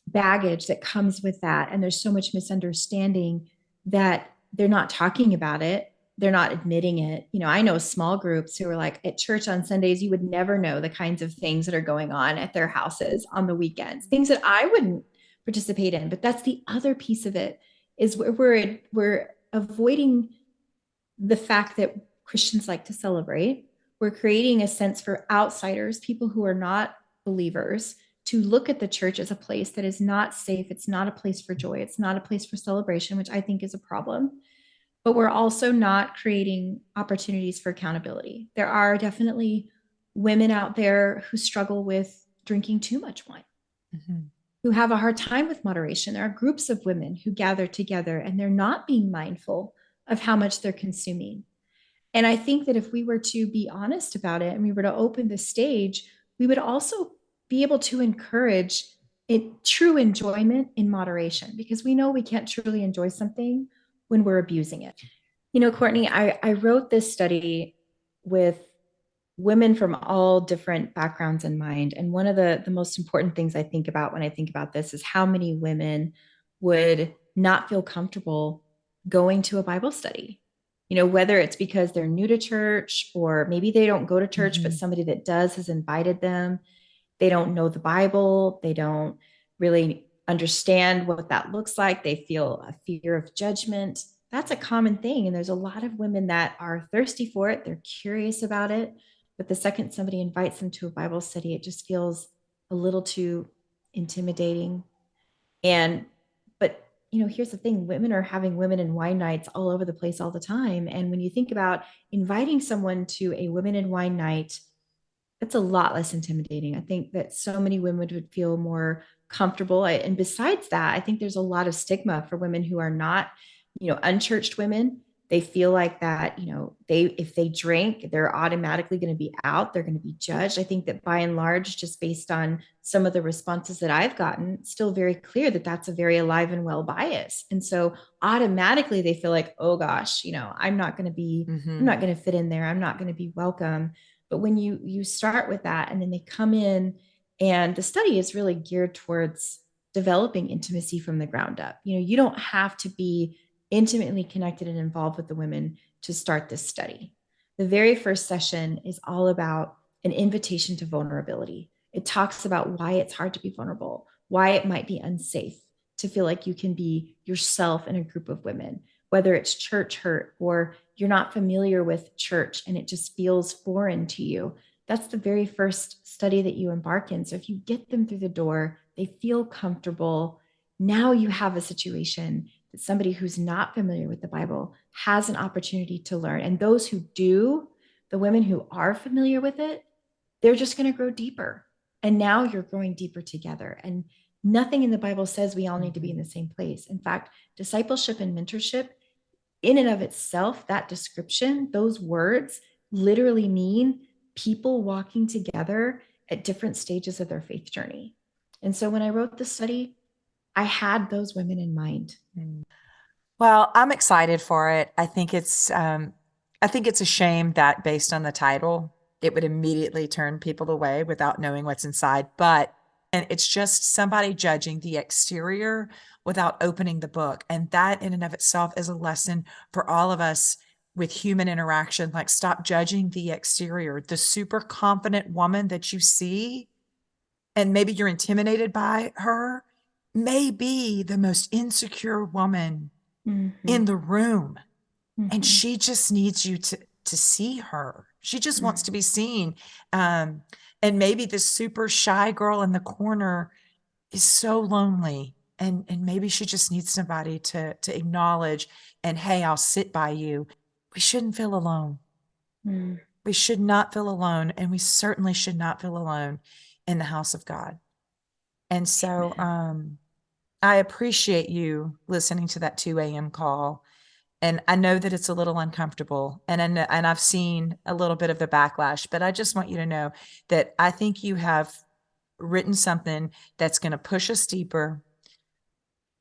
baggage that comes with that. And there's so much misunderstanding that they're not talking about it. They're not admitting it. You know, I know small groups who are like at church on Sundays, you would never know the kinds of things that are going on at their houses on the weekends, things that I wouldn't participate in. But that's the other piece of it is we're avoiding the fact that Christians like to celebrate. We're creating a sense for outsiders, people who are not believers, to look at the church as a place that is not safe. It's not a place for joy. It's not a place for celebration, which I think is a problem. But we're also not creating opportunities for accountability. There are definitely women out there who struggle with drinking too much wine, mm-hmm. who have a hard time with moderation. There are groups of women who gather together and they're not being mindful of how much they're consuming. And I think that if we were to be honest about it and we were to open the stage, we would also be able to encourage true enjoyment in moderation, because we know we can't truly enjoy something when we're abusing it. You know, Courtney, I wrote this study with women from all different backgrounds in mind. And one of the most important things I think about when I think about this is how many women would not feel comfortable going to a Bible study. You know, whether it's because they're new to church or maybe they don't go to church, mm-hmm. but somebody that does has invited them. They don't know the Bible. They don't really understand what that looks like. They feel a fear of judgment. That's a common thing. And there's a lot of women that are thirsty for it. They're curious about it. But the second somebody invites them to a Bible study, it just feels a little too intimidating. But you know, here's the thing, women are having women and wine nights all over the place all the time. And when you think about inviting someone to a women and wine night, it's a lot less intimidating. I think that so many women would feel more comfortable. And besides that, I think there's a lot of stigma for women who are not, you know, unchurched women. They feel like that, you know, if they drink, they're automatically going to be out. They're going to be judged. I think that by and large, just based on some of the responses that I've gotten, it's still very clear that that's a very alive and well bias. And so automatically they feel like, oh gosh, you know, I'm not going to fit in there. I'm not going to be welcome. But when you start with that and then they come in, and the study is really geared towards developing intimacy from the ground up. You know, you don't have to be intimately connected and involved with the women to start this study. The very first session is all about an invitation to vulnerability. It talks about why it's hard to be vulnerable, why it might be unsafe to feel like you can be yourself in a group of women, whether it's church hurt or you're not familiar with church and it just feels foreign to you. That's the very first study that you embark in. So if you get them through the door, they feel comfortable. Now you have a situation that somebody who's not familiar with the Bible has an opportunity to learn. And those who do, the women who are familiar with it, they're just going to grow deeper. And now you're growing deeper together. And nothing in the Bible says we all need to be in the same place. In fact, discipleship and mentorship, in and of itself, that description, those words literally mean people walking together at different stages of their faith journey. And so when I wrote the study, I had those women in mind. Well, I'm excited for it. I think it's a shame that based on the title, it would immediately turn people away without knowing what's inside. But and it's just somebody judging the exterior without opening the book. And that in and of itself is a lesson for all of us with human interaction. Like, stop judging the exterior. The super confident woman that you see, and maybe you're intimidated by her, may be the most insecure woman in the room. And she just needs you to see her. She just wants to be seen. And maybe this super shy girl in the corner is so lonely. And maybe she just needs somebody to acknowledge and, hey, I'll sit by you. We shouldn't feel alone. We should not feel alone. And we certainly should not feel alone in the house of God. And so I appreciate you listening to that 2 a.m. call And I know that it's a little uncomfortable, and and I've seen a little bit of the backlash, but I just want you to know that I think you have written something that's going to push us deeper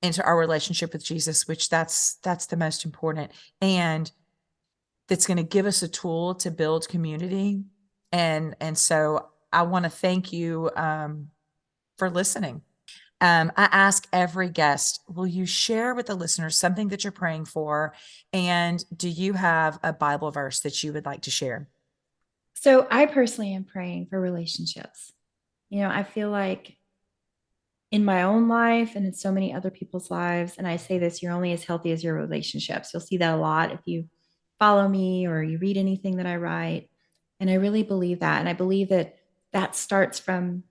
into our relationship with Jesus, which that's the most important. And that's going to give us a tool to build community. And so I want to thank you for listening. I ask every guest, will you share with the listeners something that you're praying for? And do you have a Bible verse that you would like to share? So I personally am praying for relationships. I feel like in my own life and in so many other people's lives, and I say this, you're only as healthy as your relationships. You'll see that a lot if you follow me or you read anything that I write. And I really believe that. And I believe that that starts from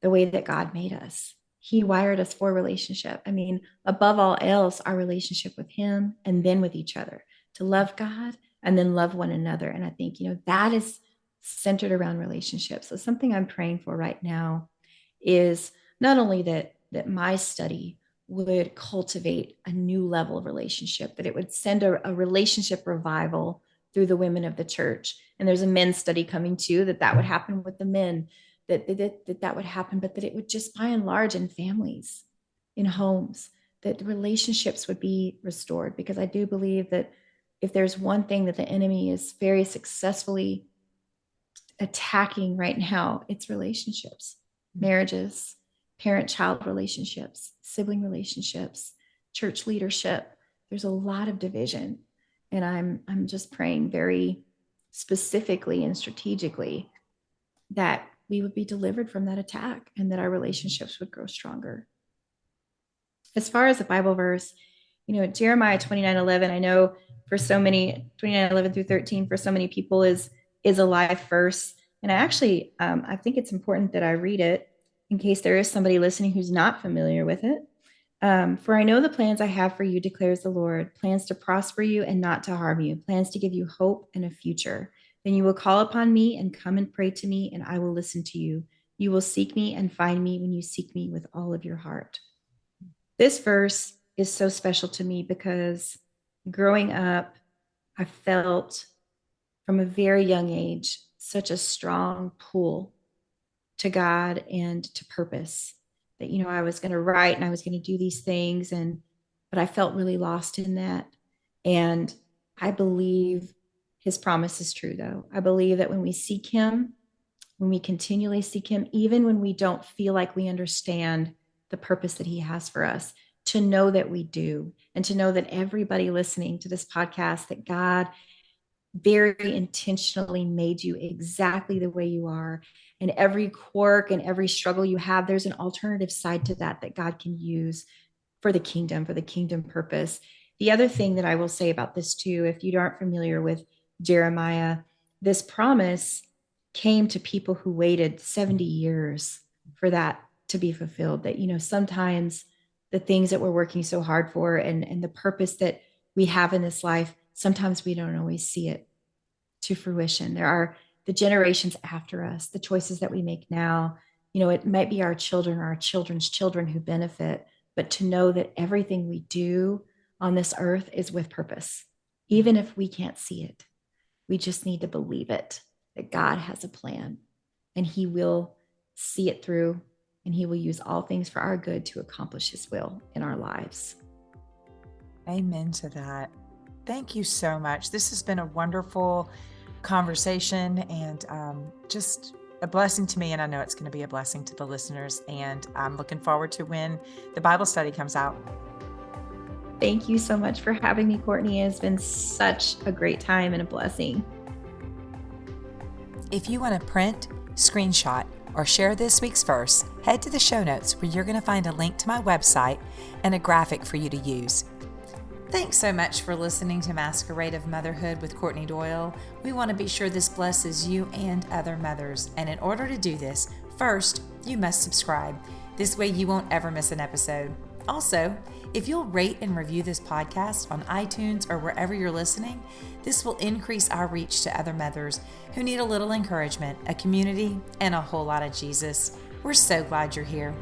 the way that God made us. He wired us for relationship. I mean, above all else, our relationship with Him and then with each other, to love God and then love one another. And I think, that is centered around relationships. So something I'm praying for right now is not only that my study would cultivate a new level of relationship, that it would send a relationship revival through the women of the church. And there's a men's study coming too, that would happen with the men, that would happen, but that it would just by and large in families, in homes, that relationships would be restored. Because I do believe that if there's one thing that the enemy is very successfully attacking right now, it's relationships, marriages, parent-child relationships, sibling relationships, church leadership. There's a lot of division. And I'm just praying very specifically and strategically that we would be delivered from that attack and that our relationships would grow stronger. As far as the Bible verse, Jeremiah 29:11, I know for so many, 29:11 through 13, for so many people is a life verse. And I think it's important that I read it in case there is somebody listening who's not familiar with it. For I know the plans I have for you, declares the Lord, plans to prosper you and not to harm you, plans to give you hope and a future. Then you will call upon me and come and pray to me, and I will listen to you. You will seek me and find me when you seek me with all of your heart. This verse is so special to me because growing up, I felt from a very young age such a strong pull to God and to purpose, that I was going to write and I was going to do these things, but I felt really lost in that. And I believe His promise is true, though. I believe that when we seek Him, when we continually seek Him, even when we don't feel like we understand the purpose that He has for us, to know that we do, and to know that everybody listening to this podcast, that God very intentionally made you exactly the way you are. And every quirk and every struggle you have, there's an alternative side to that God can use for the kingdom purpose. The other thing that I will say about this too, if you aren't familiar with Jeremiah, this promise came to people who waited 70 years for that to be fulfilled. That, sometimes the things that we're working so hard for and the purpose that we have in this life, sometimes we don't always see it to fruition. There are the generations after us, the choices that we make now. It might be our children or our children's children who benefit, but to know that everything we do on this earth is with purpose, even if we can't see it. We just need to believe it, that God has a plan and He will see it through, and He will use all things for our good to accomplish His will in our lives. Amen to that. Thank you so much. This has been a wonderful conversation and just a blessing to me. And I know it's going to be a blessing to the listeners. And I'm looking forward to when the Bible study comes out. Thank you so much for having me, Courtney. It's been such a great time and a blessing. If you want to print, screenshot, or share this week's verse, head to the show notes where you're going to find a link to my website and a graphic for you to use. Thanks so much for listening to Masquerade of Motherhood with Courtney Doyle. We want to be sure this blesses you and other mothers. And in order to do this, first, you must subscribe. This way you won't ever miss an episode. Also, if you'll rate and review this podcast on iTunes or wherever you're listening, this will increase our reach to other mothers who need a little encouragement, a community, and a whole lot of Jesus. We're so glad you're here.